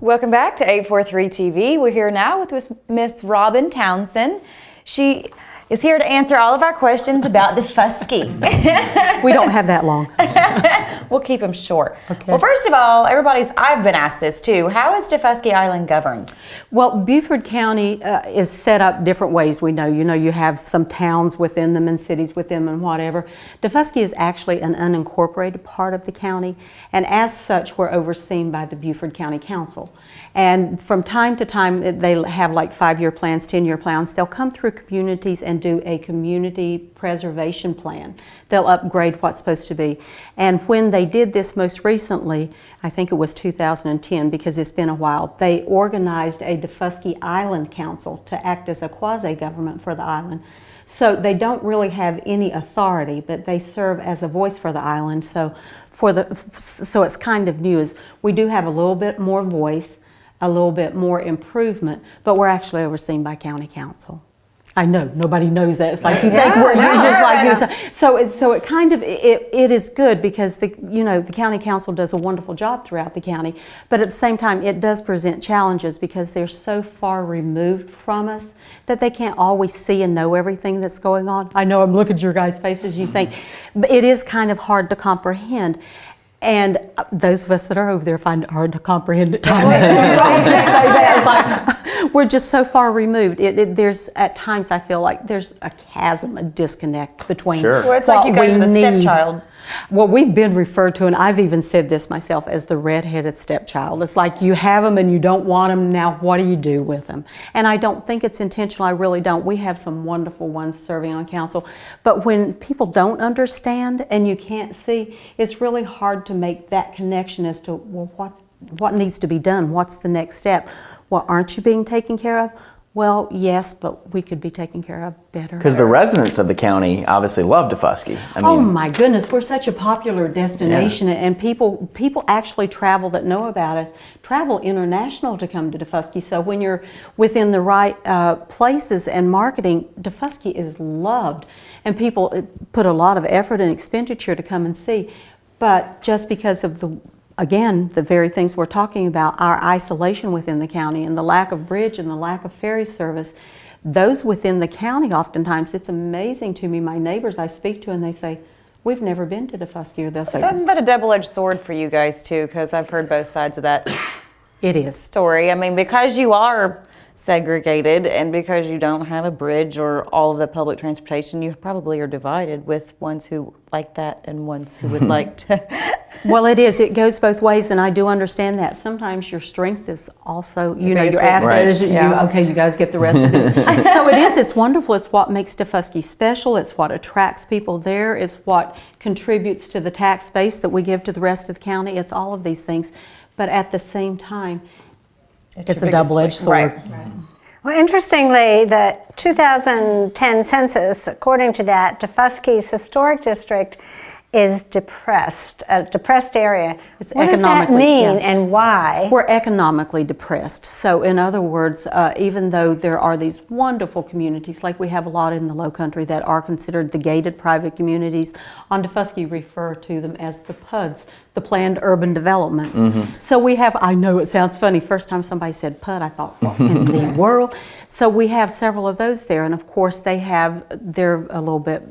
Welcome back to 843 TV. We're here now with Miss Robin Townsend. She is here to answer all of our questions about Daufuskie. We don't have that long. We'll keep them short. Okay. Well, first of all, I've been asked this too. How is Daufuskie Island governed? Well, Beaufort County is set up different ways. We know, you have some towns within them and cities within them and whatever. Daufuskie is actually an unincorporated part of the county, and as such, we're overseen by the Beaufort County Council. And from time to time, they have like 5-year plans, 10-year plans. They'll come through communities and do a community preservation plan. They'll upgrade what's supposed to be. And when they did this most recently, I think it was 2010, because it's been a while, they organized a Daufuskie Island Council to act as a quasi-government for the island. So they don't really have any authority, but they serve as a voice for the island. So it's kind of new. Is we do have a little bit more voice, a little bit more improvement, but we're actually overseen by county council. I know nobody knows that. It's like you think we're just like you. So it kind of it is good because the county council does a wonderful job throughout the county, but at the same time it does present challenges because they're so far removed from us that they can't always see and know everything that's going on. I know I'm looking at your guys' faces. You think, but it is kind of hard to comprehend. And those of us that are over there find it hard to comprehend at times. We're just so far removed. There's at times I feel like there's a chasm, a disconnect between. Sure. Well, it's like you guys are the stepchild. Well, we've been referred to, and I've even said this myself, as the red-headed stepchild. It's like you have them and you don't want them. Now, what do you do with them? And I don't think it's intentional. I really don't. We have some wonderful ones serving on council. But when people don't understand and you can't see, it's really hard to make that connection as to, well, what needs to be done? What's the next step? Well, aren't you being taken care of? Well, yes, but we could be taken care of better. Because the residents of the county obviously love Daufuskie. I mean, oh my goodness, we're such a popular destination, and people actually travel that know about us, travel international to come to Daufuskie. So when you're within the right places and marketing, Daufuskie is loved, and people put a lot of effort and expenditure to come and see. But just because of the very things we're talking about, our isolation within the county and the lack of bridge and the lack of ferry service, those within the county, oftentimes, it's amazing to me, my neighbors I speak to and they say, we've never been to Daufuskie, or they'll say, isn't that a double-edged sword for you guys too? Because I've heard both sides of that it is. Story. I mean, because you are segregated and because you don't have a bridge or all of the public transportation, you probably are divided with ones who like that and ones who would like to. Well, it is. It goes both ways, and I do understand that. Sometimes your strength is also, your asset is, okay, you guys get the rest of this. So it is. It's wonderful. It's what makes Daufuskie special. It's what attracts people there. It's what contributes to the tax base that we give to the rest of the county. It's all of these things. But at the same time, it's a double-edged sword. Right. Well, interestingly, the 2010 census, according to that, Daufusky's historic district is depressed, a depressed area. What does that mean and why? We're economically depressed. So in other words, even though there are these wonderful communities, like we have a lot in the Low Country that are considered the gated private communities, on Daufuskie refer to them as the PUDs, the planned urban developments. So we have, I know it sounds funny, first time somebody said PUD, I thought, what in the world? So we have several of those there, and of course they're a little bit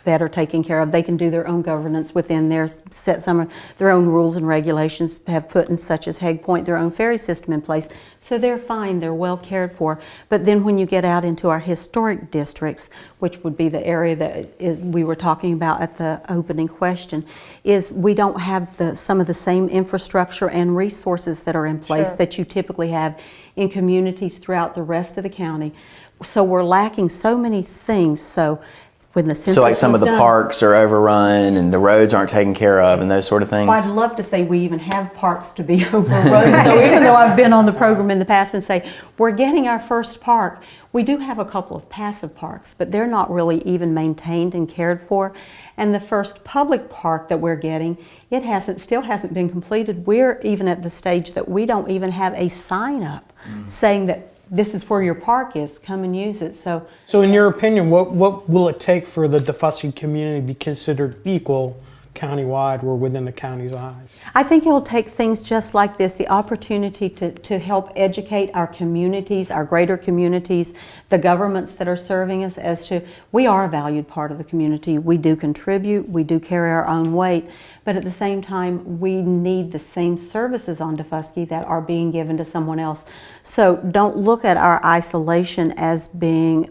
better taken care of. They can do their own governance within there, set some of their own rules and regulations, have put in, such as Hague Point, their own ferry system in place. So they're fine, they're well cared for. But then when you get out into our historic districts, which would be the area that we were talking about at the opening question, is we don't have some of the same infrastructure and resources that are in place that you typically have in communities throughout the rest of the county. So we're lacking so many things. So when the census like some of the done, parks are overrun and the roads aren't taken care of and those sort of things? Well, I'd love to say we even have parks to be overrun. So even though I've been on the program in the past and say, we're getting our first park, we do have a couple of passive parks, but they're not really even maintained and cared for. And the first public park that we're getting, still hasn't been completed. We're even at the stage that we don't even have a sign up saying that this is where your park is, come and use it. So in your opinion, what will it take for the Daufuskie community to be considered equal countywide, we're within the county's eyes. I think it will take things just like this, the opportunity to help educate our communities, our greater communities, the governments that are serving us as to, we are a valued part of the community. We do contribute, we do carry our own weight, but at the same time, we need the same services on Daufuskie that are being given to someone else. So don't look at our isolation as being,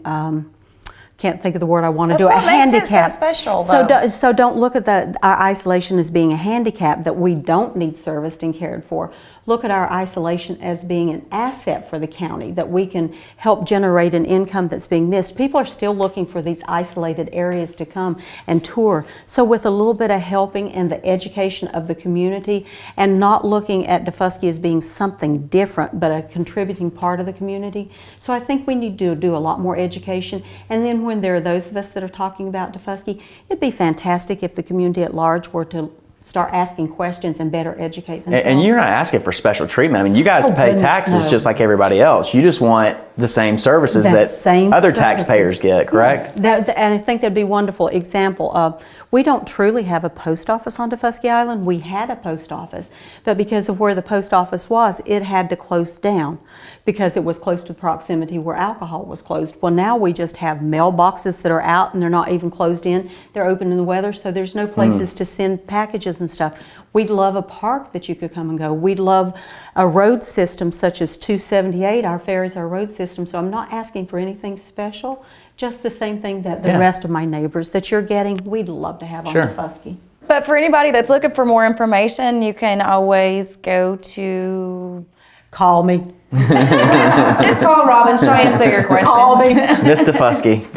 can't think of the word I want to do, a handicap. That's what makes it so special, So don't look at our isolation as being a handicap that we don't need serviced and cared for. Look at our isolation as being an asset for the county, that we can help generate an income that's being missed. People are still looking for these isolated areas to come and tour. So with a little bit of helping and the education of the community, and not looking at Daufuskie as being something different, but a contributing part of the community. So I think we need to do a lot more education. And then when there are those of us that are talking about Daufuskie, it'd be fantastic if the community at large were to start asking questions and better educate themselves. And you're not asking for special treatment. I mean, you guys pay goodness, taxes no. just like everybody else. You just want the same services that other taxpayers get, correct? Yes. And I think that'd be a wonderful example. We don't truly have a post office on Daufuskie Island. We had a post office, but because of where the post office was, it had to close down because it was close to proximity where alcohol was closed. Well, now we just have mailboxes that are out and they're not even closed in. They're open in the weather, so there's no places to send packages and stuff. We'd love a park that you could come and go. We'd love a road system such as 278. Our ferries are a road system, so I'm not asking for anything special, just the same thing that the rest of my neighbors that you're getting, we'd love to have on Daufuskie. But for anybody that's looking for more information, you can always go to... Call me. Just call Robin, she'll answer your questions. Call me. Miss Daufuskie.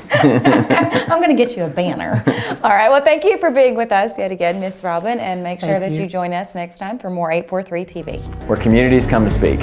I'm going to get you a banner. All right, well, thank you for being with us yet again, Miss Robin, and make sure that you join us next time for more 843 TV. Where communities come to speak.